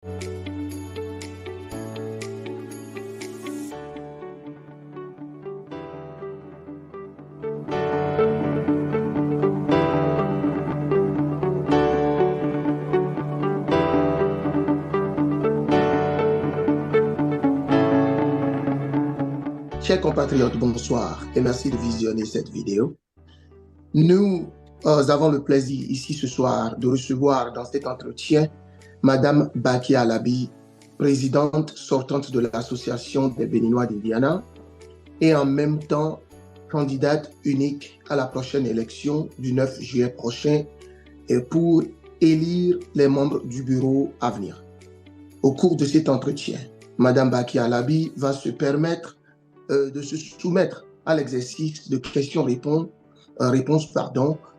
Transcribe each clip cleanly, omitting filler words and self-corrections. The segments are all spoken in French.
Chers compatriotes, bonsoir et merci de visionner cette vidéo. Nous avons le plaisir ici ce soir de recevoir dans cet entretien Madame Baki Alabi, présidente sortante de l'Association des Béninois d'Indiana et en même temps candidate unique à la prochaine élection du 9 juillet prochain et pour élire les membres du bureau à venir. Au cours de cet entretien, Madame Baki Alabi va se permettre de se soumettre à l'exercice de questions-réponses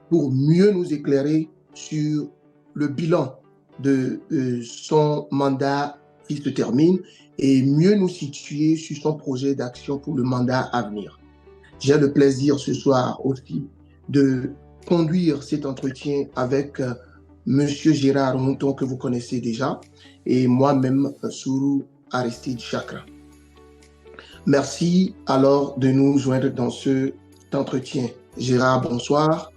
pour mieux nous éclairer sur le bilan de son mandat qui se termine et mieux nous situer sur son projet d'action pour le mandat à venir. J'ai le plaisir ce soir aussi de conduire cet entretien avec Monsieur Gérard Mouton que vous connaissez déjà et moi-même Sourou Aristide Chakra. Merci alors de nous joindre dans cet entretien. Gérard, bonsoir.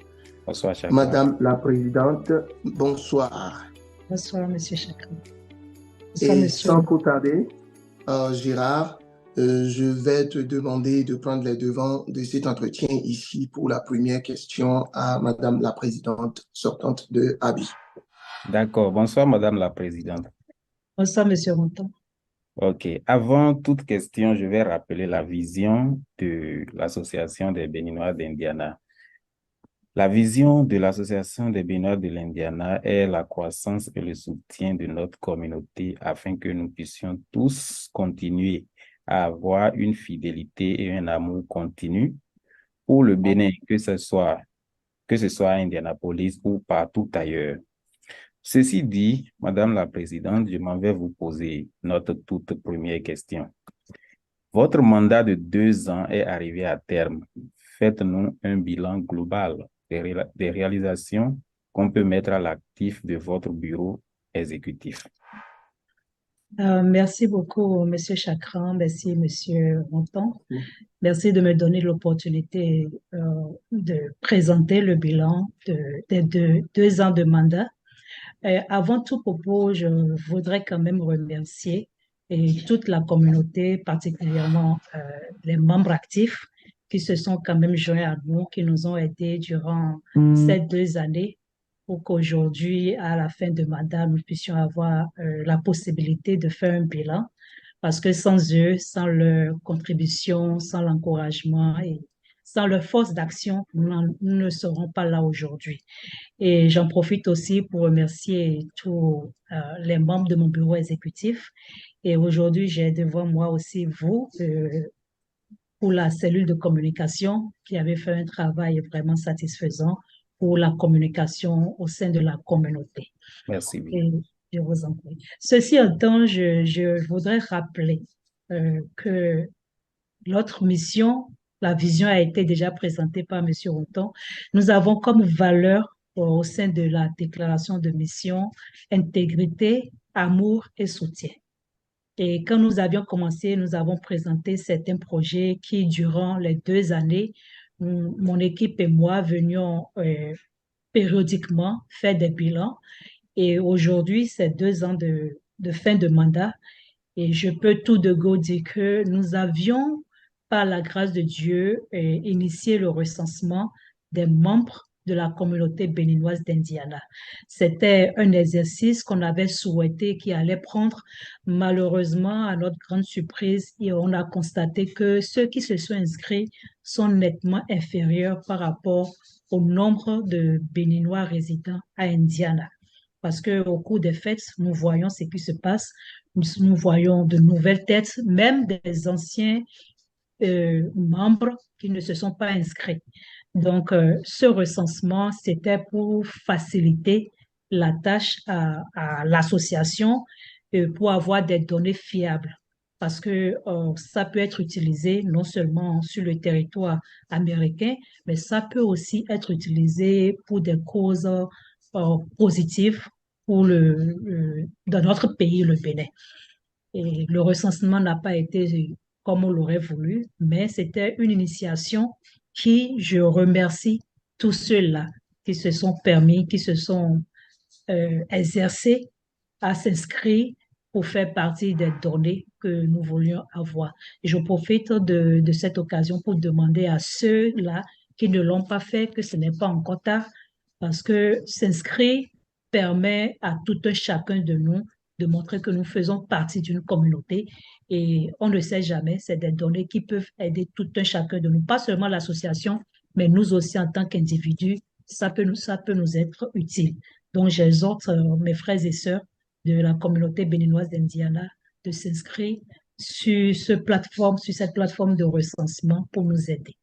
Bonsoir, Chakra. Madame la Présidente, bonsoir. Bonsoir, Monsieur Chakra. Bonsoir, et sans trop tarder, Gérard, je vais te demander de prendre les devants de cet entretien ici pour la première question à Madame la Présidente sortante de Abi. D'accord. Bonsoir, Madame la Présidente. Bonsoir, Monsieur Mouton. OK. Avant toute question, je vais rappeler la vision de l'Association des Béninois d'Indiana. La vision de l'Association des Béninois de l'Indiana est la croissance et le soutien de notre communauté afin que nous puissions tous continuer à avoir une fidélité et un amour continu pour le Bénin, que ce soit à Indianapolis ou partout ailleurs. Ceci dit, Madame la Présidente, je m'en vais vous poser notre toute première question. Votre mandat de 2 ans est arrivé à terme. Faites-nous un bilan global des réalisations qu'on peut mettre à l'actif de votre bureau exécutif. Merci beaucoup, Monsieur Chakran. Merci, Monsieur Mouton. Merci de me donner l'opportunité de présenter le bilan des 2 ans de mandat. Avant tout propos, je voudrais quand même remercier toute la communauté, particulièrement les membres actifs qui se sont quand même joints à nous, qui nous ont aidés durant ces 2 années pour qu'aujourd'hui, à la fin de mandat, nous puissions avoir la possibilité de faire un bilan. Parce que sans eux, sans leur contribution, sans l'encouragement et sans leur force d'action, nous ne serons pas là aujourd'hui. Et j'en profite aussi pour remercier tous les membres de mon bureau exécutif. Et aujourd'hui, j'ai devant moi aussi vous, pour la cellule de communication, qui avait fait un travail vraiment satisfaisant pour la communication au sein de la communauté. Merci. Et je vous en prie. Ceci étant, je voudrais rappeler que notre mission, la vision a été déjà présentée par M. Routon. Nous avons comme valeur au sein de la déclaration de mission intégrité, amour et soutien. Et quand nous avions commencé, nous avons présenté certains projets qui, durant les 2 années, mon équipe et moi venions périodiquement faire des bilans. Et aujourd'hui, c'est 2 ans de fin de mandat. Et je peux tout de go dire que nous avions, par la grâce de Dieu, initié le recensement des membres de la communauté béninoise d'Indiana. C'était un exercice qu'on avait souhaité qui allait prendre. Malheureusement, à notre grande surprise, et on a constaté que ceux qui se sont inscrits sont nettement inférieurs par rapport au nombre de Béninois résidents à Indiana. Parce qu'au cours des fêtes, nous voyons ce qui se passe. Nous voyons de nouvelles têtes, même des anciens membres qui ne se sont pas inscrits. Donc, ce recensement, c'était pour faciliter la tâche à l'association pour avoir des données fiables. Parce que ça peut être utilisé non seulement sur le territoire américain, mais ça peut aussi être utilisé pour des causes positives pour dans notre pays, le Bénin. Et le recensement n'a pas été comme on l'aurait voulu, mais c'était une initiation qui, je remercie tous ceux-là qui se sont permis, qui se sont exercés à s'inscrire pour faire partie des données que nous voulions avoir. Et je profite de cette occasion pour demander à ceux-là qui ne l'ont pas fait que ce n'est pas encore tard, parce que s'inscrire permet à tout un chacun de nous de montrer que nous faisons partie d'une communauté et on ne sait jamais, c'est des données qui peuvent aider tout un chacun de nous, pas seulement l'association, mais nous aussi en tant qu'individus, ça peut nous être utile. Donc, j'exhorte mes frères et sœurs de la communauté béninoise d'Indiana de s'inscrire sur cette plateforme de recensement pour nous aider.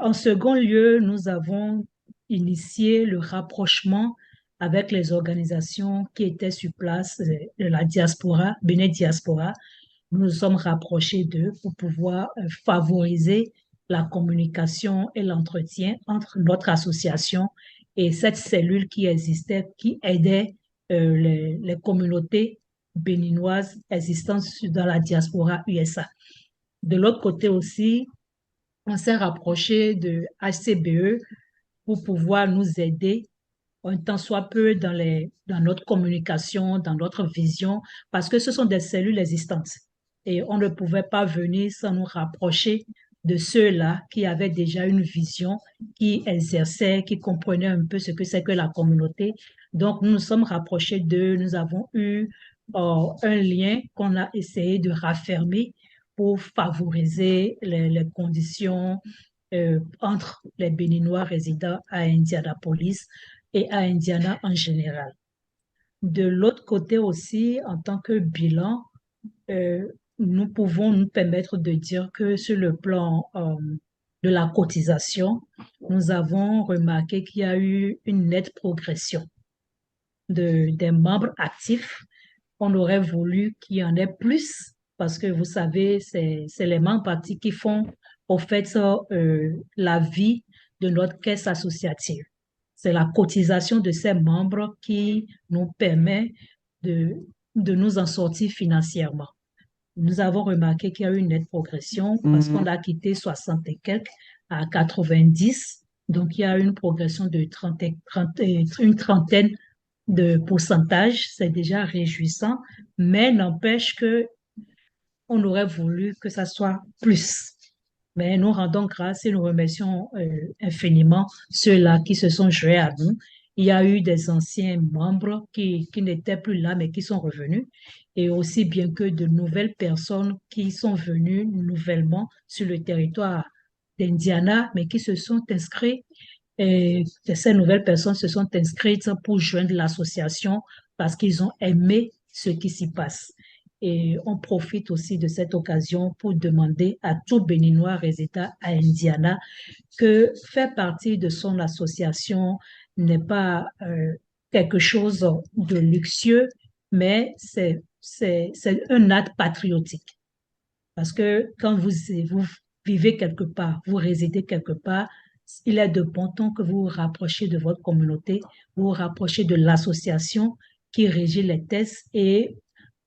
En second lieu, nous avons initié le rapprochement avec les organisations qui étaient sur place, de la diaspora, Bénin Diaspora. Nous nous sommes rapprochés d'eux pour pouvoir favoriser la communication et l'entretien entre notre association et cette cellule qui existait, qui aidait les communautés béninoises existantes dans la diaspora USA. De l'autre côté aussi, on s'est rapproché de HCBE pour pouvoir nous aider un tant soit peu dans notre communication, dans notre vision, parce que ce sont des cellules existantes. Et on ne pouvait pas venir sans nous rapprocher de ceux-là qui avaient déjà une vision, qui exerçaient, qui comprenaient un peu ce que c'est que la communauté. Donc, nous nous sommes rapprochés d'eux. Nous avons eu un lien qu'on a essayé de raffermir pour favoriser les conditions entre les Béninois résidant à Indianapolis et à Indiana en général. De l'autre côté aussi, en tant que bilan, nous pouvons nous permettre de dire que sur le plan de la cotisation, nous avons remarqué qu'il y a eu une nette progression des membres actifs. On aurait voulu qu'il y en ait plus parce que vous savez, c'est les membres actifs qui font au fait la vie de notre caisse associative. C'est la cotisation de ces membres qui nous permet de nous en sortir financièrement. Nous avons remarqué qu'il y a eu une nette progression parce qu'on a quitté 60 et quelques à 90. Donc, il y a une progression de une trentaine de pourcentage. C'est déjà réjouissant, mais n'empêche que on aurait voulu que ça soit plus. Mais nous rendons grâce et nous remercions infiniment ceux-là qui se sont joints à nous. Il y a eu des anciens membres qui n'étaient plus là, mais qui sont revenus, et aussi bien que de nouvelles personnes qui sont venues nouvellement sur le territoire d'Indiana, mais qui se sont inscrits. Et ces nouvelles personnes se sont inscrites pour joindre l'association parce qu'ils ont aimé ce qui s'y passe. Et on profite aussi de cette occasion pour demander à tout Béninois résidant à Indiana que faire partie de son association n'est pas quelque chose de luxueux, mais c'est un acte patriotique. Parce que quand vous vivez quelque part, vous résidez quelque part, il est de bon ton que vous vous rapprochiez de votre communauté, vous vous rapprochez de l'association qui régit les tests et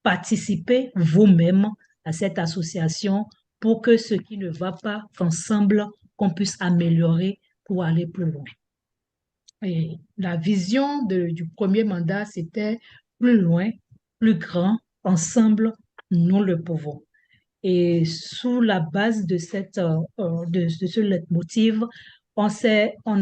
participez vous-même à cette association pour que ce qui ne va pas, qu'ensemble, qu'on puisse améliorer pour aller plus loin. Et la vision du premier mandat, c'était plus loin, plus grand, ensemble, nous le pouvons. Et sous la base de ce leitmotiv, on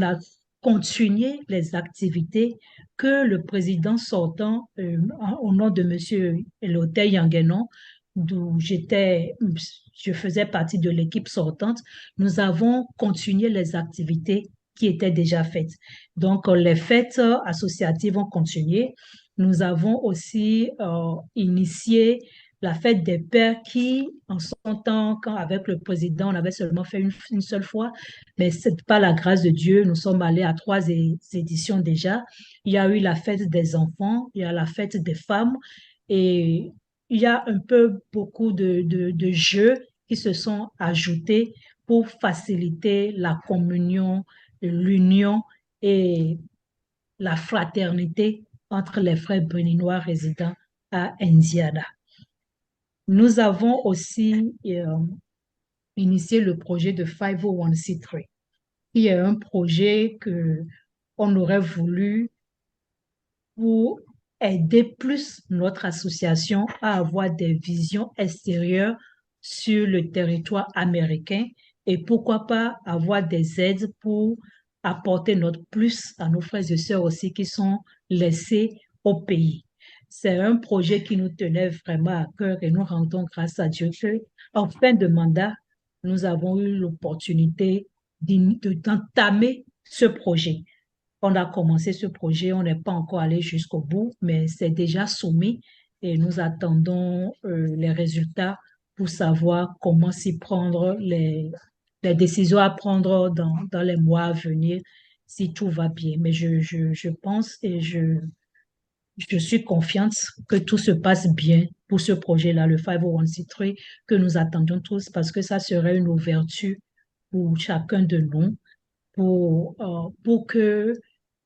a continué les activités que le président sortant, au nom de M. Eloté Yanguenon, d'où je faisais partie de l'équipe sortante, nous avons continué les activités qui étaient déjà faites. Donc, les fêtes associatives ont continué. Nous avons aussi initié la fête des pères qui, en son temps, quand avec le président, on avait seulement fait une seule fois, mais c'est pas la grâce de Dieu, nous sommes allés à 3 éditions déjà. Il y a eu la fête des enfants, il y a la fête des femmes, et il y a un peu beaucoup de jeux qui se sont ajoutés pour faciliter la communion, l'union et la fraternité entre les frères béninois résidant à Indiana. Nous avons aussi initié le projet de 501c3, qui est un projet que on aurait voulu pour aider plus notre association à avoir des visions extérieures sur le territoire américain et pourquoi pas avoir des aides pour apporter notre plus à nos frères et sœurs aussi qui sont laissés au pays. C'est un projet qui nous tenait vraiment à cœur et nous rendons grâce à Dieu que, en fin de mandat, nous avons eu l'opportunité d'entamer ce projet. On a commencé ce projet, on n'est pas encore allé jusqu'au bout, mais c'est déjà soumis et nous attendons les résultats pour savoir comment s'y prendre, les décisions à prendre dans les mois à venir, si tout va bien. Mais je pense et je suis confiante que tout se passe bien pour ce projet-là, le 501c3, que nous attendions tous, parce que ça serait une ouverture pour chacun de nous pour que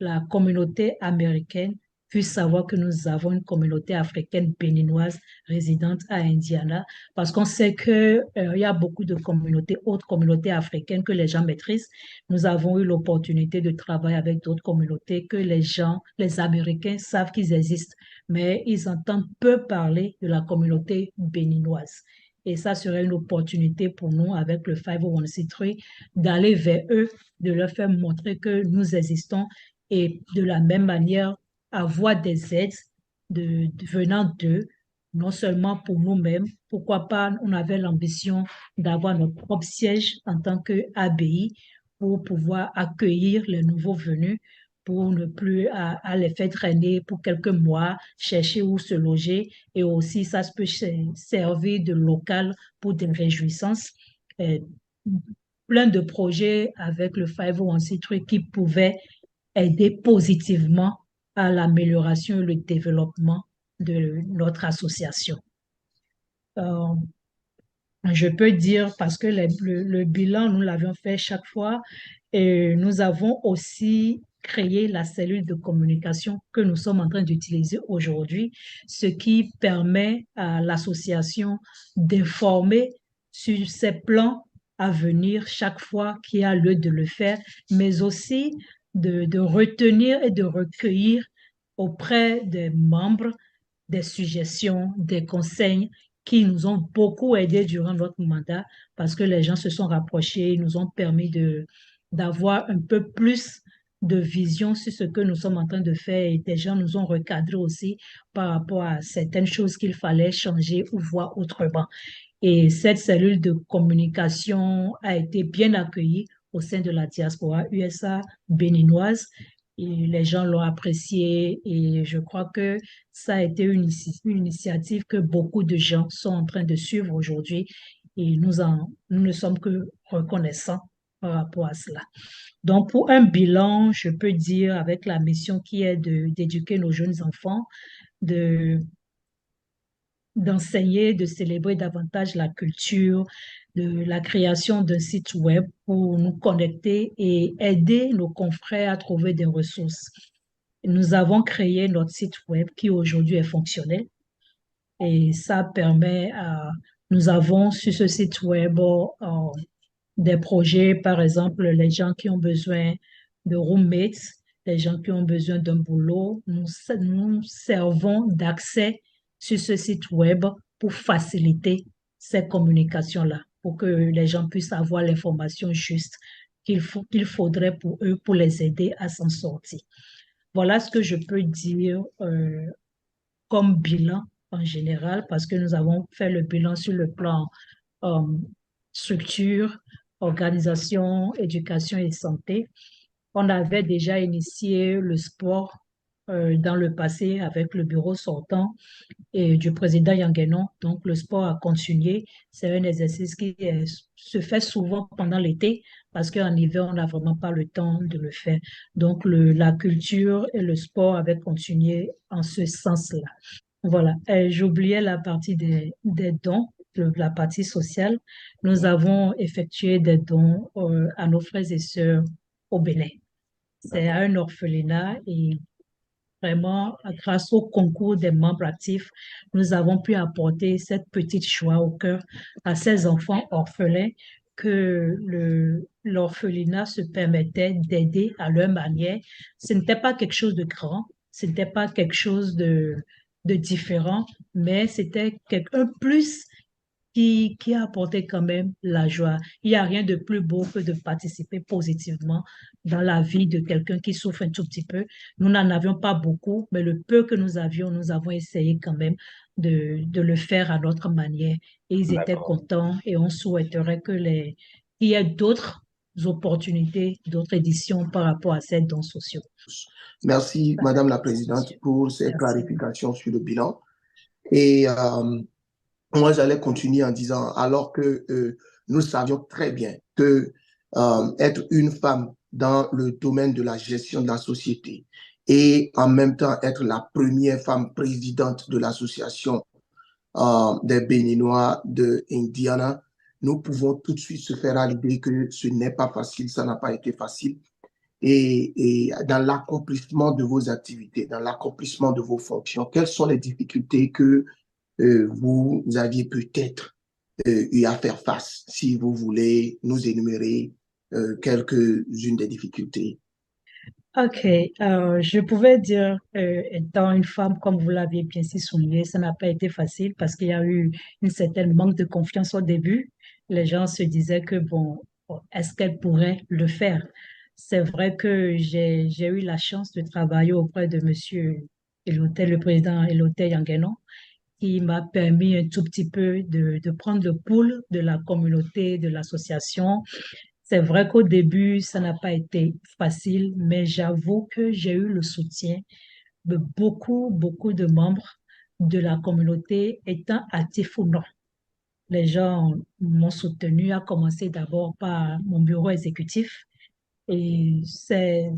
la communauté américaine puisse savoir que nous avons une communauté africaine béninoise résidente à Indiana, parce qu'on sait que il y a beaucoup de communautés, autres communautés africaines que les gens maîtrisent. Nous avons eu l'opportunité de travailler avec d'autres communautés que les gens, les Américains savent qu'ils existent, mais ils entendent peu parler de la communauté béninoise. Et ça serait une opportunité pour nous, avec le 501c3, d'aller vers eux, de leur faire montrer que nous existons et de la même manière avoir des aides venant d'eux, non seulement pour nous-mêmes. Pourquoi pas, on avait l'ambition d'avoir notre propre siège en tant qu'ABI pour pouvoir accueillir les nouveaux venus, pour ne plus à les faire traîner pour quelques mois, chercher où se loger. Et aussi, ça peut servir de local pour des réjouissances. Plein de projets avec le 501c3 qui pouvaient aider positivement à l'amélioration et le développement de notre association. Je peux dire, parce que le bilan, nous l'avions fait chaque fois, et nous avons aussi créé la cellule de communication que nous sommes en train d'utiliser aujourd'hui, ce qui permet à l'association d'informer sur ses plans à venir chaque fois qu'il y a lieu de le faire, mais aussi de retenir et de recueillir auprès des membres des suggestions, des conseils qui nous ont beaucoup aidés durant notre mandat parce que les gens se sont rapprochés, nous ont permis d'avoir un peu plus de vision sur ce que nous sommes en train de faire et des gens nous ont recadré aussi par rapport à certaines choses qu'il fallait changer ou voir autrement. Et cette cellule de communication a été bien accueillie au sein de la diaspora USA béninoise. Et les gens l'ont apprécié et je crois que ça a été une initiative que beaucoup de gens sont en train de suivre aujourd'hui et nous ne sommes que reconnaissants par rapport à cela. Donc, pour un bilan, je peux dire avec la mission qui est d'éduquer nos jeunes enfants, d'enseigner, de célébrer davantage la culture, de la création d'un site web pour nous connecter et aider nos confrères à trouver des ressources. Nous avons créé notre site web qui aujourd'hui est fonctionnel et ça permet nous avons sur ce site web des projets, par exemple, les gens qui ont besoin de roommates, les gens qui ont besoin d'un boulot, nous servons d'accès sur ce site web pour faciliter ces communications-là, pour que les gens puissent avoir l'information juste qu'il faudrait pour eux, pour les aider à s'en sortir. Voilà ce que je peux dire comme bilan en général, parce que nous avons fait le bilan sur le plan structure, organisation, éducation et santé. On avait déjà initié le sport dans le passé avec le bureau sortant et du président Yanguenon. Donc, le sport a continué. C'est un exercice qui se fait souvent pendant l'été parce qu'en hiver, on n'a vraiment pas le temps de le faire. Donc, la culture et le sport avaient continué en ce sens-là. Voilà. J'oubliais la partie des dons, la partie sociale. Nous avons effectué des dons à nos frères et sœurs au Bénin. C'est à un orphelinat et vraiment, grâce au concours des membres actifs, nous avons pu apporter cette petite joie au cœur à ces enfants orphelins que l'orphelinat se permettait d'aider à leur manière. Ce n'était pas quelque chose de grand, ce n'était pas quelque chose de différent, mais c'était un plus qui a apporté quand même la joie. Il n'y a rien de plus beau que de participer positivement dans la vie de quelqu'un qui souffre un tout petit peu. Nous n'en avions pas beaucoup, mais le peu que nous avions, nous avons essayé quand même de le faire à notre manière. Et ils étaient D'accord. contents et on souhaiterait qu'il y ait d'autres opportunités, d'autres éditions par rapport à ces dons sociaux. Merci, Madame la Présidente, pour ces Merci. clarifications sur le bilan. Et moi, j'allais continuer en disant, alors que nous savions très bien que être une femme dans le domaine de la gestion de la société et en même temps être la première femme présidente de l'association des Béninois de Indiana, nous pouvons tout de suite se faire à l'idée que ce n'est pas facile, ça n'a pas été facile. Et dans l'accomplissement de vos activités, dans l'accomplissement de vos fonctions, quelles sont les difficultés que vous aviez peut-être eu à faire face, si vous voulez nous énumérer quelques-unes des difficultés? Ok, je pouvais dire, étant une femme, comme vous l'aviez bien si souligné, ça n'a pas été facile parce qu'il y a eu une certaine manque de confiance au début. Les gens se disaient que, bon, est-ce qu'elle pourrait le faire? C'est vrai que j'ai eu la chance de travailler auprès de Monsieur Eloté, le président Eloté Yanguenon, qui m'a permis un tout petit peu de prendre le pouls de la communauté, de l'association. C'est vrai qu'au début, ça n'a pas été facile, mais j'avoue que j'ai eu le soutien de beaucoup de membres de la communauté, étant actifs ou non. Les gens m'ont soutenu, à commencer d'abord par mon bureau exécutif et c'est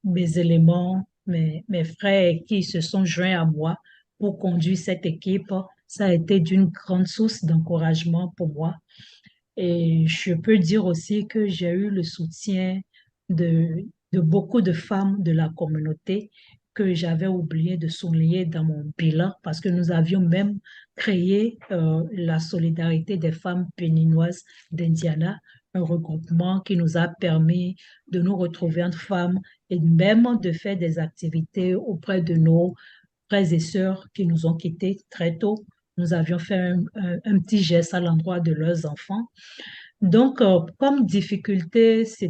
mes éléments, mes frères qui se sont joints à moi pour conduire cette équipe. Ça a été d'une grande source d'encouragement pour moi. Et je peux dire aussi que j'ai eu le soutien de, de beaucoup de femmes de la communauté que j'avais oublié de souligner dans mon bilan parce que nous avions même créé la solidarité des femmes béninoises d'Indiana, un regroupement qui nous a permis de nous retrouver entre femmes et même de faire des activités auprès de nos frères et sœurs qui nous ont quittés très tôt. Nous avions fait un petit geste à l'endroit de leurs enfants. Donc, comme difficulté, ce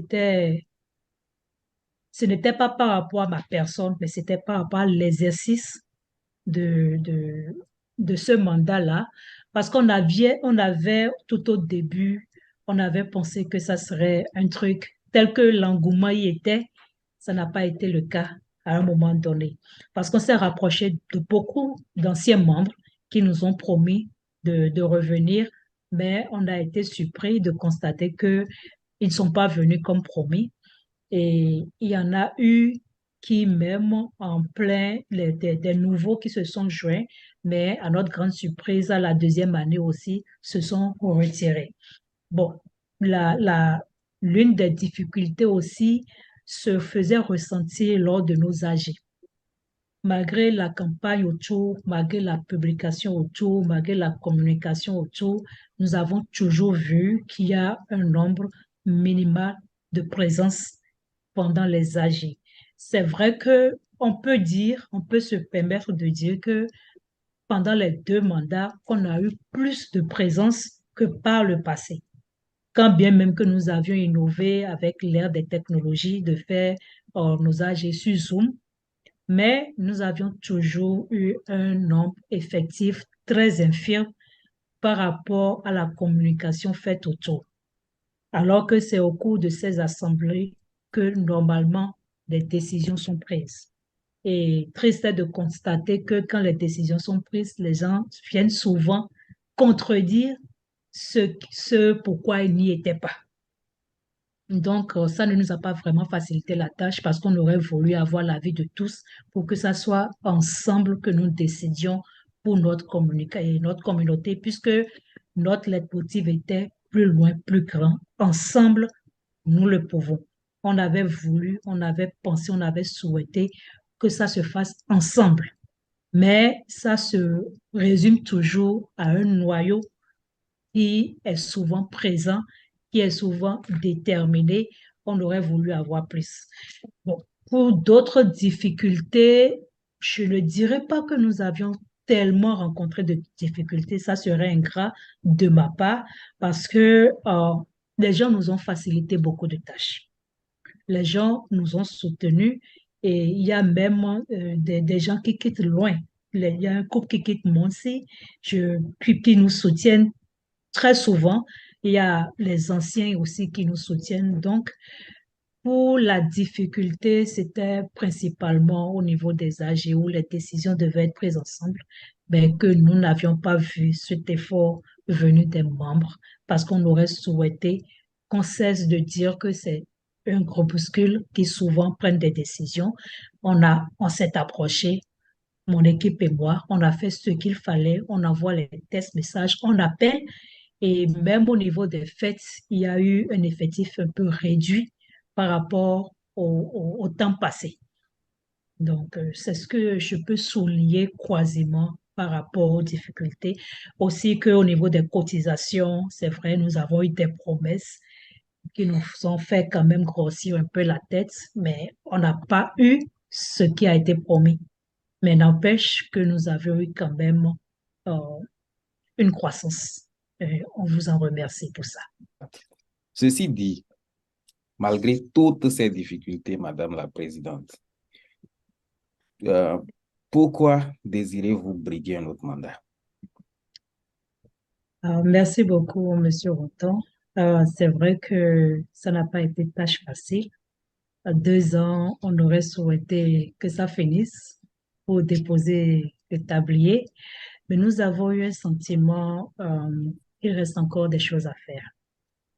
n'était pas par rapport à ma personne, mais c'était par rapport à l'exercice de, de, de ce mandat-là. Parce on avait tout au début, on avait pensé que ça serait un truc tel que l'engouement y était. Ça n'a pas été le cas à un moment donné. Parce qu'on s'est rapproché de beaucoup d'anciens membres qui nous ont promis de revenir, mais on a été surpris de constater que ils ne sont pas venus comme promis. Et il y en a eu qui, même en plein, des nouveaux qui se sont joints, mais à notre grande surprise, à la deuxième année aussi, se sont retirés. Bon, la, la, l'une des difficultés aussi se faisait ressentir lors de nos AG. Malgré la campagne autour, malgré la publication autour, malgré la communication autour, nous avons toujours vu qu'il y a un nombre minimal de présence pendant les AG. C'est vrai que on peut se permettre de dire que pendant les deux mandats, on a eu plus de présence que par le passé. Quand bien même que nous avions innové avec l'ère des technologies de faire nos AG sur Zoom, mais nous avions toujours eu un nombre effectif très infime par rapport à la communication faite autour. Alors que c'est au cours de ces assemblées que normalement les décisions sont prises. Et triste est de constater que quand les décisions sont prises, les gens viennent souvent contredire ce pourquoi ils n'y étaient pas. Donc, ça ne nous a pas vraiment facilité la tâche parce qu'on aurait voulu avoir l'avis de tous pour que ça soit ensemble que nous décidions pour notre communauté, puisque notre leitmotiv était plus loin, plus grand. Ensemble, nous le pouvons. On avait voulu, on avait pensé, on avait souhaité que ça se fasse ensemble. Mais ça se résume toujours à un noyau qui est souvent présent, qui est souvent déterminé. On aurait voulu avoir plus. Bon, pour d'autres difficultés, je ne dirais pas que nous avions tellement rencontré de difficultés. Ça serait ingrat de ma part parce que les gens nous ont facilité beaucoup de tâches. Les gens nous ont soutenus et il y a même des gens qui quittent loin. Il y a un couple qui quitte Monsi, qui nous soutiennent très souvent. Il y a les anciens aussi qui nous soutiennent. Donc, pour la difficulté, c'était principalement au niveau des âges où les décisions devaient être prises ensemble, mais que nous n'avions pas vu cet effort venu des membres parce qu'on aurait souhaité qu'on cesse de dire que c'est un groupuscule qui souvent prennent des décisions. On s'est approché, mon équipe et moi, on a fait ce qu'il fallait, on envoie les tests messages, on appelle et même au niveau des fêtes, il y a eu un effectif un peu réduit par rapport au temps passé. Donc, c'est ce que je peux souligner quasiment par rapport aux difficultés. Aussi qu'au niveau des cotisations, c'est vrai, nous avons eu des promesses qui nous ont fait quand même grossir un peu la tête, mais on n'a pas eu ce qui a été promis. Mais n'empêche que nous avions eu quand même euh, une croissance. On vous en remercie pour ça. Ceci dit, malgré toutes ces difficultés, Madame la Présidente, pourquoi désirez-vous briguer un autre mandat? Merci beaucoup, Monsieur Routon. C'est vrai que ça n'a pas été tâche facile. À 2 ans, on aurait souhaité que ça finisse pour déposer le tablier, mais nous avons eu un sentiment qu'il reste encore des choses à faire.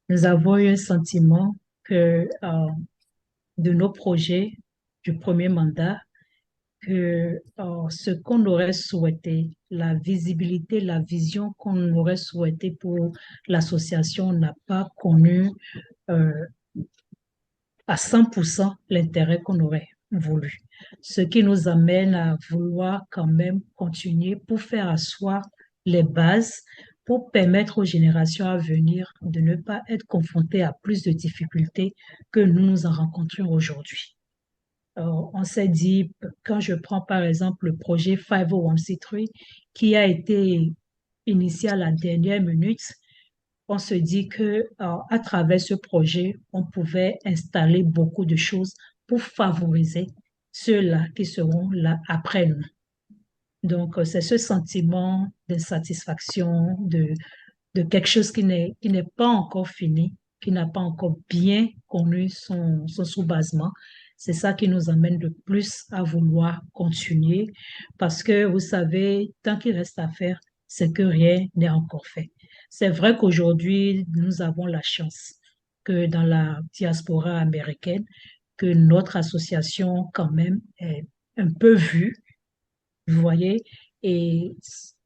Nous avons eu un sentiment que de nos projets du premier mandat, que ce qu'on aurait souhaité, la visibilité, la vision qu'on aurait souhaité pour l'association n'a pas connu euh, à 100% l'intérêt qu'on aurait voulu. Ce qui nous amène à vouloir quand même continuer pour faire asseoir les bases pour permettre aux générations à venir de ne pas être confrontées à plus de difficultés que nous en rencontrons aujourd'hui. On s'est dit, quand je prends par exemple le projet 501c3 qui a été initié à la dernière minute, on se dit que à travers ce projet, on pouvait installer beaucoup de choses pour favoriser ceux-là qui seront là après nous. Donc, c'est ce sentiment d'insatisfaction, de quelque chose qui n'est pas encore fini, qui n'a pas encore bien connu son sous-basement. C'est ça qui nous amène de plus à vouloir continuer parce que, vous savez, tant qu'il reste à faire, c'est que rien n'est encore fait. C'est vrai qu'aujourd'hui, nous avons la chance que dans la diaspora américaine, que notre association quand même est un peu vue, vous voyez, et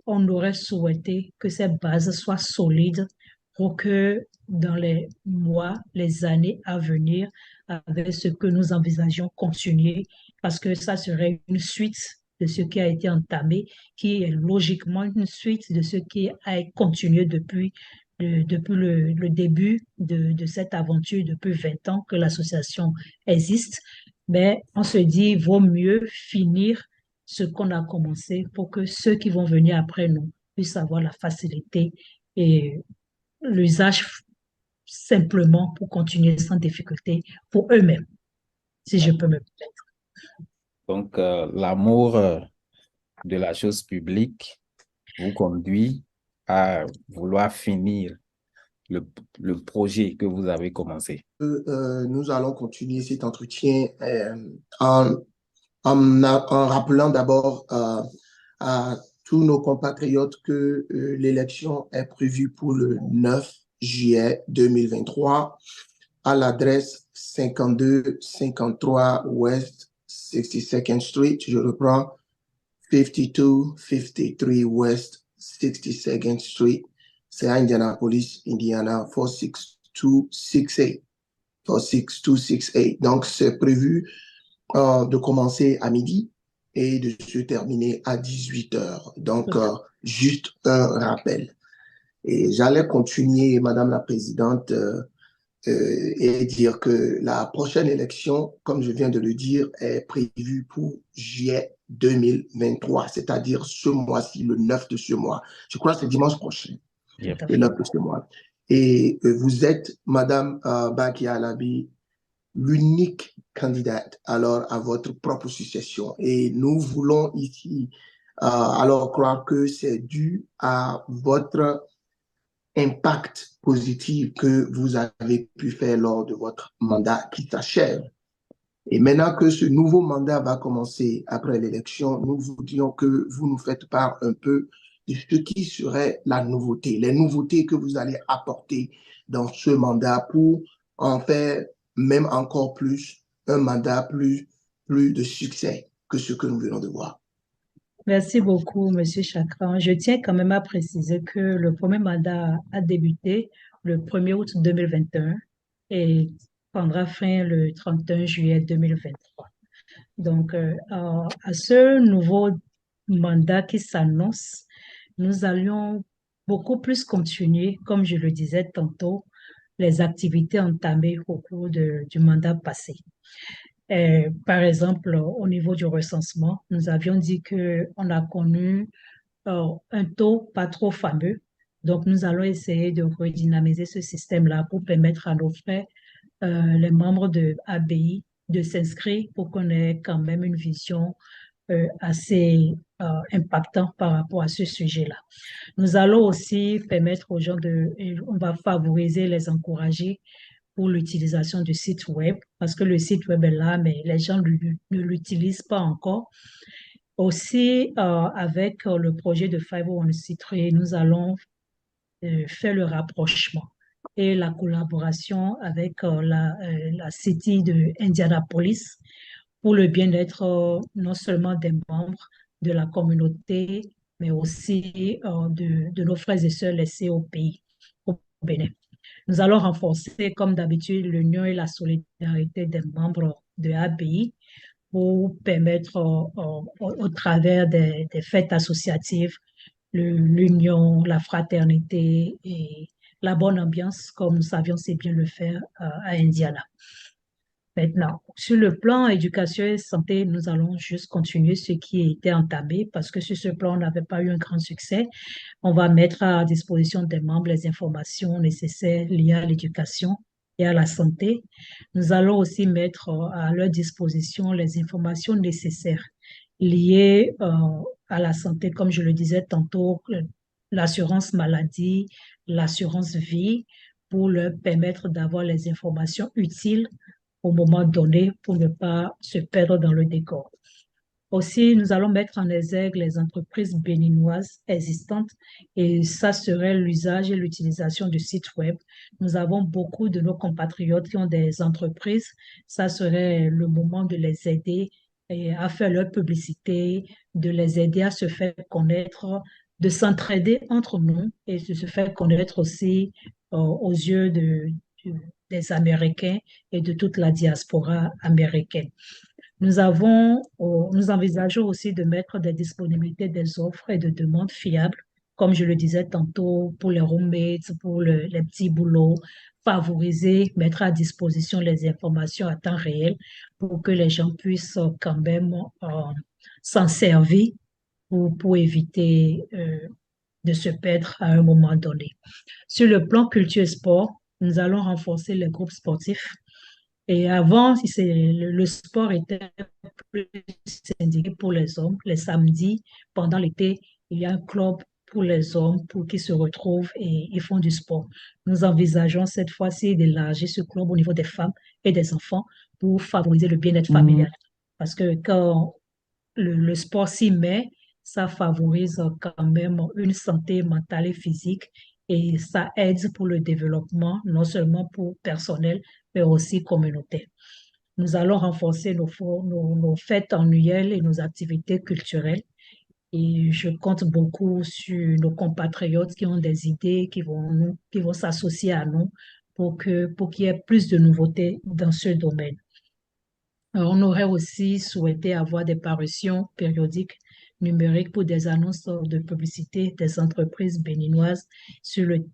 on aurait souhaité que ces bases soient solides pour que dans les mois, les années à venir, avec ce que nous envisageons continuer, parce que ça serait une suite de ce qui a été entamé, qui est logiquement une suite de ce qui a continué depuis le début de cette aventure, depuis 20 ans que l'association existe. Mais on se dit, il vaut mieux finir ce qu'on a commencé pour que ceux qui vont venir après nous puissent avoir la facilité et l'usage simplement pour continuer sans difficulté pour eux-mêmes, si je peux me permettre. Donc, l'amour de la chose publique vous conduit à vouloir finir le projet que vous avez commencé. Nous allons continuer cet entretien en rappelant d'abord à tous nos compatriotes que l'élection est prévue pour le 9 juillet 2023 à l'adresse 5253 West 62nd Street. Je reprends 5253 West 62nd Street. C'est à Indianapolis, Indiana 46268. 46268. Donc, c'est prévu de commencer à midi et de se terminer à 18 heures. Donc, juste un rappel. Et j'allais continuer, Madame la Présidente, et dire que la prochaine élection, comme je viens de le dire, est prévue pour juillet 2023, c'est-à-dire ce mois-ci, le 9 de ce mois. Je crois que c'est dimanche prochain, Yep. le 9 de ce mois. Et vous êtes, Madame Bakia Alabi, l'unique candidate alors à votre propre succession. Et nous voulons ici alors croire que c'est dû à votre impact positif que vous avez pu faire lors de votre mandat qui s'achève. Et maintenant que ce nouveau mandat va commencer après l'élection, nous voudrions que vous nous faites part un peu de ce qui serait la nouveauté, les nouveautés que vous allez apporter dans ce mandat pour en faire même encore plus un mandat plus de succès que ce que nous venons de voir. Merci beaucoup, Monsieur Chakran. Je tiens quand même à préciser que le premier mandat a débuté le 1er août 2021 et prendra fin le 31 juillet 2023. Donc, à ce nouveau mandat qui s'annonce, nous allions beaucoup plus continuer, comme je le disais tantôt, les activités entamées au cours du mandat passé. Par exemple, au niveau du recensement, nous avions dit qu'on a connu un taux pas trop fameux. Donc, nous allons essayer de redynamiser ce système-là pour permettre à nos frères, les membres de ABI, de s'inscrire pour qu'on ait quand même une vision assez impactante par rapport à ce sujet-là. Nous allons aussi permettre aux gens on va favoriser, les encourager pour l'utilisation du site web, parce que le site web est là, mais les gens ne l'utilisent pas encore. Aussi, avec le projet de 501c3, nous allons faire le rapprochement et la collaboration avec la City de Indianapolis pour le bien-être non seulement des membres de la communauté, mais aussi de nos frères et sœurs laissés au pays, au Bénin. Nous allons renforcer, comme d'habitude, l'union et la solidarité des membres de ABI pour permettre, au travers des fêtes associatives, l'union, la fraternité et la bonne ambiance, comme nous savions si bien le faire à Indiana. Maintenant, sur le plan éducation et santé, nous allons juste continuer ce qui a été entamé parce que sur ce plan, on n'avait pas eu un grand succès. On va mettre à disposition des membres les informations nécessaires liées à l'éducation et à la santé. Nous allons aussi mettre à leur disposition les informations nécessaires liées à la santé, comme je le disais tantôt, l'assurance maladie, l'assurance vie, pour leur permettre d'avoir les informations utiles au moment donné pour ne pas se perdre dans le décor. Aussi, nous allons mettre en exergue les entreprises béninoises existantes et ça serait l'usage et l'utilisation du site web. Nous avons beaucoup de nos compatriotes qui ont des entreprises. Ça serait le moment de les aider à faire leur publicité, de les aider à se faire connaître, de s'entraider entre nous et de se faire connaître aussi aux yeux des Américains et de toute la diaspora américaine. Nous envisageons aussi de mettre des disponibilités des offres et de demandes fiables, comme je le disais tantôt, pour les roommates, pour les petits boulots, favoriser, mettre à disposition les informations à temps réel pour que les gens puissent quand même s'en servir pour éviter de se perdre à un moment donné. Sur le plan culture et sport, nous allons renforcer les groupes sportifs. Et avant, le sport était plus indiqué pour les hommes. Les samedis, pendant l'été, il y a un club pour les hommes pour qu'ils se retrouvent et ils font du sport. Nous envisageons cette fois-ci d'élargir ce club au niveau des femmes et des enfants pour favoriser le bien-être familial. Parce que quand le sport s'y met, ça favorise quand même une santé mentale et physique et ça aide pour le développement, non seulement pour personnel, mais aussi communautaire. Nous allons renforcer nos fêtes annuelles et nos activités culturelles. Et je compte beaucoup sur nos compatriotes qui ont des idées, qui vont s'associer à nous pour qu'il y ait plus de nouveautés dans ce domaine. On aurait aussi souhaité avoir des parutions périodiques numériques pour des annonces de publicité des entreprises béninoises sur le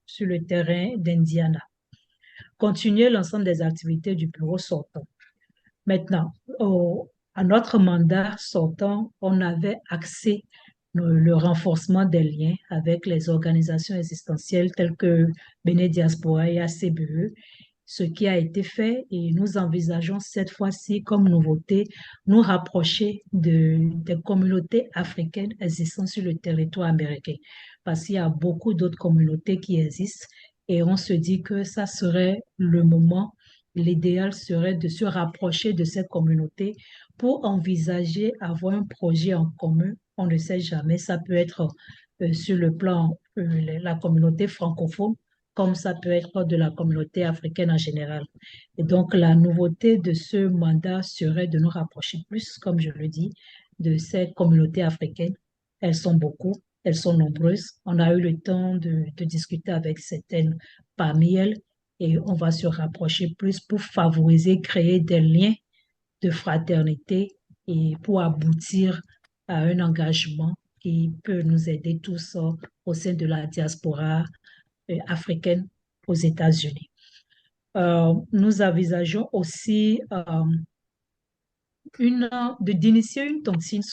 sur le terrain d'Indiana. Continuer l'ensemble des activités du bureau sortant. Maintenant, à notre mandat sortant, on avait axé le renforcement des liens avec les organisations existentielles telles que Béné Diaspora et ACBE, ce qui a été fait, et nous envisageons cette fois-ci comme nouveauté nous rapprocher des communautés africaines existant sur le territoire américain, parce qu'il y a beaucoup d'autres communautés qui existent et on se dit que ça serait le moment, l'idéal serait de se rapprocher de ces communautés pour envisager avoir un projet en commun. On ne sait jamais, ça peut être sur le plan la communauté francophone, comme ça peut être de la communauté africaine en général. Et donc, la nouveauté de ce mandat serait de nous rapprocher plus, comme je le dis, de ces communautés africaines. Elles sont beaucoup, elles sont nombreuses. On a eu le temps de discuter avec certaines parmi elles et on va se rapprocher plus pour favoriser, créer des liens de fraternité et pour aboutir à un engagement qui peut nous aider tous au sein de la diaspora africaine aux États-Unis. Nous envisageons aussi d'initier une tontine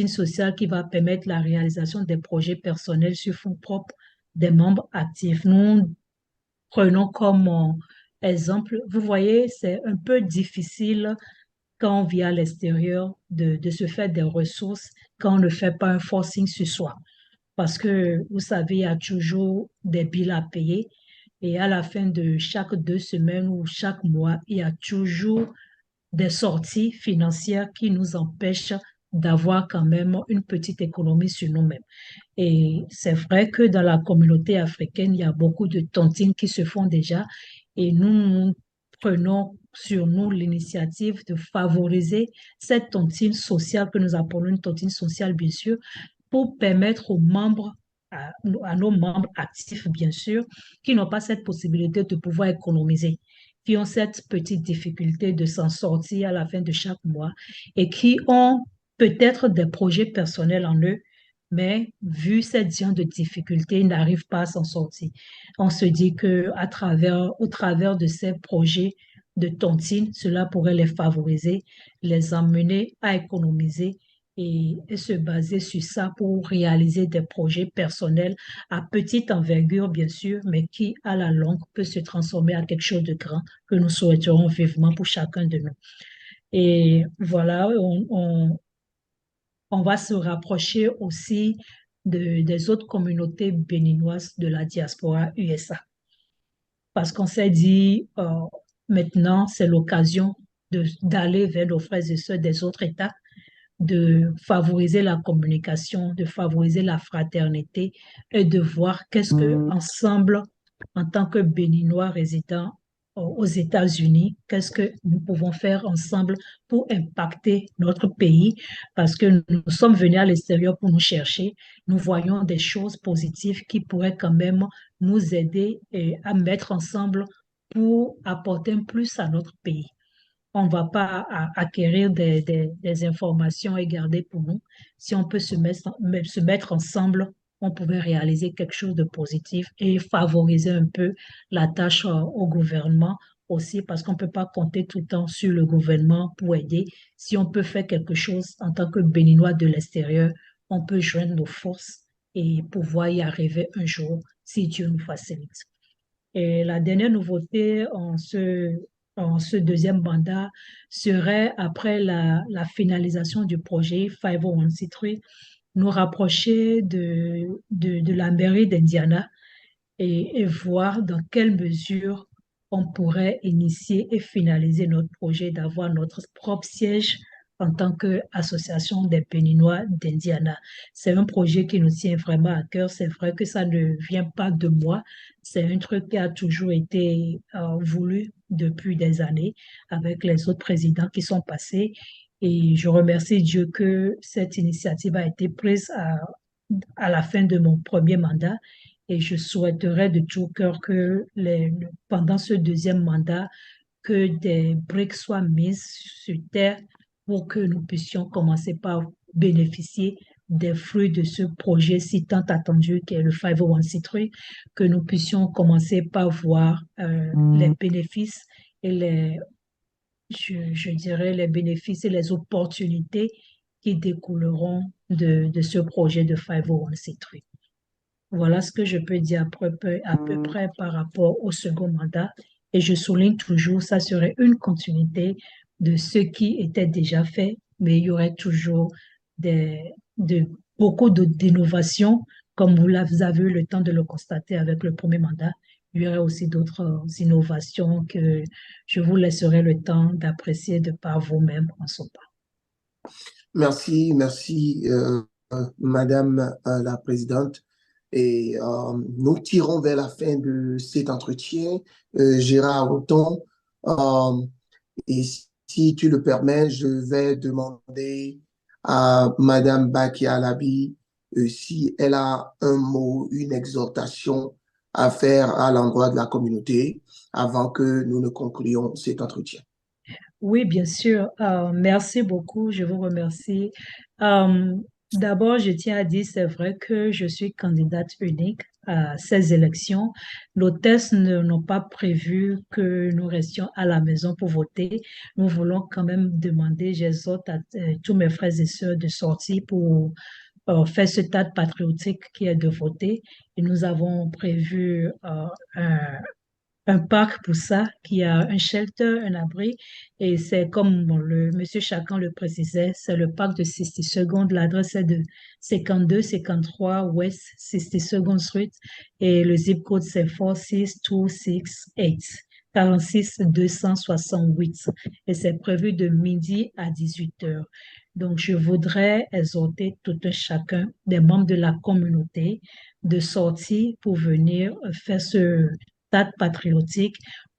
sociale qui va permettre la réalisation des projets personnels sur fonds propres des membres actifs. Nous prenons comme exemple, vous voyez, c'est un peu difficile quand on vit à l'extérieur de se faire des ressources quand on ne fait pas un forcing sur soi. Parce que, vous savez, il y a toujours des billes à payer. Et à la fin de chaque 2 semaines ou chaque mois, il y a toujours des sorties financières qui nous empêchent d'avoir quand même une petite économie sur nous-mêmes. Et c'est vrai que dans la communauté africaine, il y a beaucoup de tontines qui se font déjà et nous prenons sur nous l'initiative de favoriser cette tontine sociale que nous appelons une tontine sociale, bien sûr, pour permettre aux membres, à nos membres actifs, bien sûr, qui n'ont pas cette possibilité de pouvoir économiser, qui ont cette petite difficulté de s'en sortir à la fin de chaque mois et qui ont peut-être des projets personnels en eux, mais vu cette genre de difficultés, ils n'arrivent pas à s'en sortir. On se dit que au travers de ces projets de tontine, cela pourrait les favoriser, les emmener à économiser et se baser sur ça pour réaliser des projets personnels à petite envergure, bien sûr, mais qui, à la longue, peut se transformer en quelque chose de grand que nous souhaiterons vivement pour chacun de nous. Et voilà, on va se rapprocher aussi des autres communautés béninoises de la diaspora USA. Parce qu'on s'est dit, maintenant, c'est l'occasion d'aller vers nos frères et sœurs des autres États, de favoriser la communication, de favoriser la fraternité et de voir qu'est-ce que ensemble, en tant que Béninois résidents aux États-Unis, qu'est-ce que nous pouvons faire ensemble pour impacter notre pays, parce que nous sommes venus à l'extérieur pour nous chercher. Nous voyons des choses positives qui pourraient quand même nous aider à mettre ensemble pour apporter un plus à notre pays. On ne va pas acquérir des informations et garder pour nous. Si on peut se mettre ensemble, on pourrait réaliser quelque chose de positif et favoriser un peu la tâche au gouvernement aussi, parce qu'on ne peut pas compter tout le temps sur le gouvernement pour aider. Si on peut faire quelque chose en tant que Béninois de l'extérieur, on peut joindre nos forces et pouvoir y arriver un jour si Dieu nous facilite. Et la dernière nouveauté en ce deuxième mandat serait, après la finalisation du projet 501c3, nous rapprocher de la mairie d'Indiana et voir dans quelle mesure on pourrait initier et finaliser notre projet d'avoir notre propre siège en tant qu'association des Béninois d'Indiana. C'est un projet qui nous tient vraiment à cœur. C'est vrai que ça ne vient pas de moi. C'est un truc qui a toujours été voulu depuis des années avec les autres présidents qui sont passés. Et je remercie Dieu que cette initiative a été prise à la fin de mon premier mandat. Et je souhaiterais de tout cœur que pendant ce deuxième mandat, que des briques soient mises sur terre pour que nous puissions commencer par bénéficier des fruits de ce projet si tant attendu qu'est le 501c3, que nous puissions commencer par voir les bénéfices et je dirais les bénéfices et les opportunités qui découleront de ce projet de 501c3. Voilà ce que je peux dire à peu près par rapport au second mandat. Et je souligne toujours, ça serait une continuité de ce qui était déjà fait, mais il y aurait toujours beaucoup d'innovations, comme vous avez eu le temps de le constater avec le premier mandat. Il y aurait aussi d'autres innovations que je vous laisserai le temps d'apprécier de par vous-même en ce temps. Merci, Madame la Présidente. Et nous tirons vers la fin de cet entretien. Gérard Houghton, et si tu le permets, je vais demander à Madame Bakia Alabi si elle a un mot, une exhortation à faire à l'endroit de la communauté avant que nous ne concluions cet entretien. Oui, bien sûr. Merci beaucoup. Je vous remercie. D'abord, je tiens à dire, c'est vrai que je suis candidate unique à ces élections. L'hôtesse n'ont pas prévu que nous restions à la maison pour voter. Nous voulons quand même demander, j'exhorte à tous mes frères et sœurs de sortir pour faire ce acte patriotique qui est de voter. Et nous avons prévu un parc pour ça, qui a un shelter, un abri, et c'est comme le monsieur Chacun le précisait, c'est le parc de 60 secondes. L'adresse est de 52-53 West 60 Second Street et le zip code c'est 46268, 46 268, et c'est prévu de midi à 18 heures. Donc, je voudrais exhorter tout un chacun des membres de la communauté de sortir pour venir faire ce acte patriotique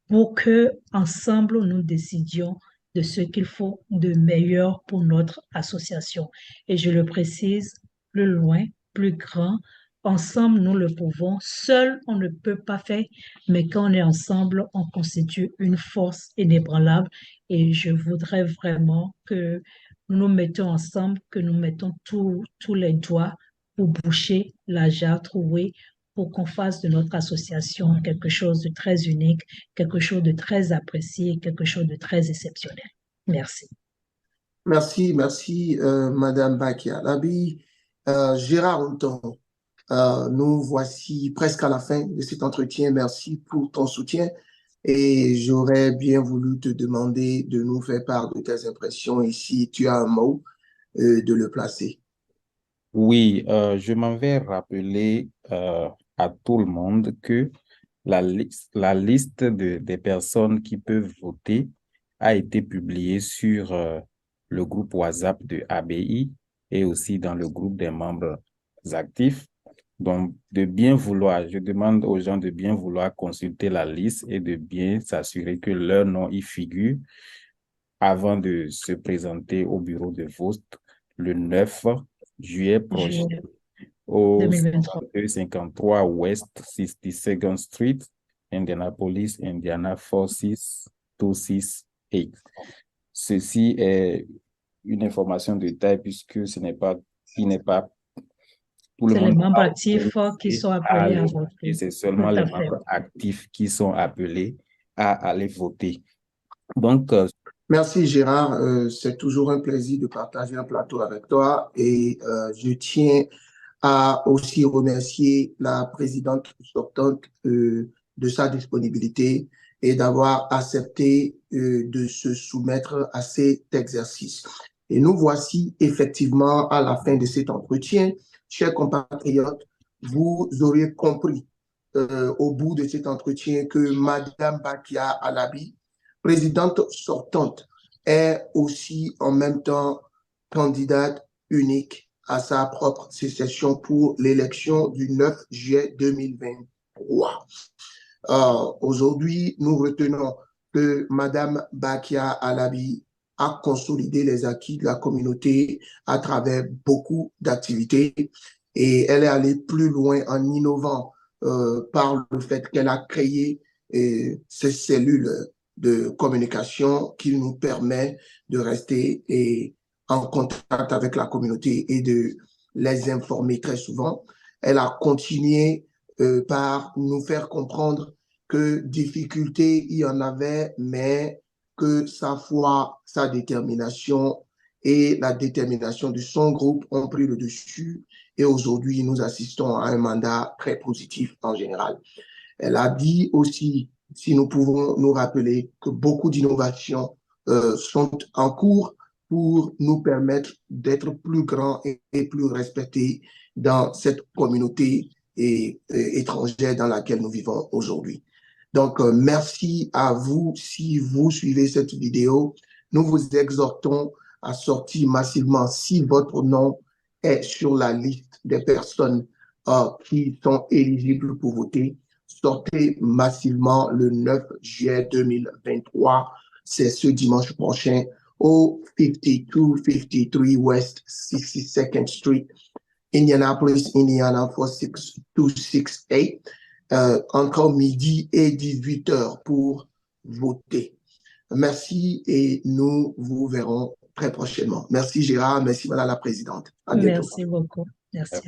pour que ensemble nous décidions de ce qu'il faut de meilleur pour notre association. Et je le précise, plus loin, plus grand, ensemble nous le pouvons. Seul on ne peut pas faire, mais quand on est ensemble, on constitue une force inébranlable. Et je voudrais vraiment que nous nous mettons ensemble, que nous mettons tous les doigts pour boucher la jarre trouée, pour qu'on fasse de notre association quelque chose de très unique, quelque chose de très apprécié, quelque chose de très exceptionnel. Merci. Merci, Madame Bakia Labi. Gérard Houghton, nous voici presque à la fin de cet entretien. Merci pour ton soutien et j'aurais bien voulu te demander de nous faire part de tes impressions et si tu as un mot, de le placer. Oui, je m'en vais rappeler à tout le monde que la liste des personnes qui peuvent voter a été publiée sur le groupe WhatsApp de ABI et aussi dans le groupe des membres actifs. Donc, je demande aux gens de bien vouloir consulter la liste et de bien s'assurer que leur nom y figure avant de se présenter au bureau de vote le 9 juillet prochain au 2023. 53 West 62nd Street, Indianapolis, Indiana 46268. Ceci est une information de taille puisque il n'est pas tout le C'est les monde membres actifs qui sont appelés à voter. et c'est seulement les membres actifs qui sont appelés à aller voter. Donc, Merci Gérard, c'est toujours un plaisir de partager un plateau avec toi et je tiens à aussi remercier la présidente sortante de sa disponibilité et d'avoir accepté de se soumettre à cet exercice. Et nous voici effectivement à la fin de cet entretien. Chers compatriotes, vous aurez compris au bout de cet entretien que Madame Bakia Alabi, présidente sortante, est aussi en même temps candidate unique à sa propre succession pour l'élection du 9 juillet 2023. Aujourd'hui, nous retenons que Madame Bakia Alabi a consolidé les acquis de la communauté à travers beaucoup d'activités et elle est allée plus loin en innovant par le fait qu'elle a créé ces cellules de communication qui nous permet de rester en contact avec la communauté et de les informer très souvent. Elle a continué par nous faire comprendre que difficulté, il y en avait, mais que sa foi, sa détermination et la détermination de son groupe ont pris le dessus. Et aujourd'hui, nous assistons à un mandat très positif en général. Elle a dit aussi, si nous pouvons nous rappeler, que beaucoup d'innovations sont en cours pour nous permettre d'être plus grands et plus respectés dans cette communauté étrangère dans laquelle nous vivons aujourd'hui. Donc, merci à vous. Si vous suivez cette vidéo, nous vous exhortons à sortir massivement si votre nom est sur la liste des personnes qui sont éligibles pour voter. Sortez massivement le 9 juillet 2023. C'est ce dimanche prochain au 5253 West 62nd Street, Indianapolis, Indiana 46268. Entre midi et 18h pour voter. Merci et nous vous verrons très prochainement. Merci Gérard, merci Madame la Présidente. À bientôt. Merci beaucoup. Merci.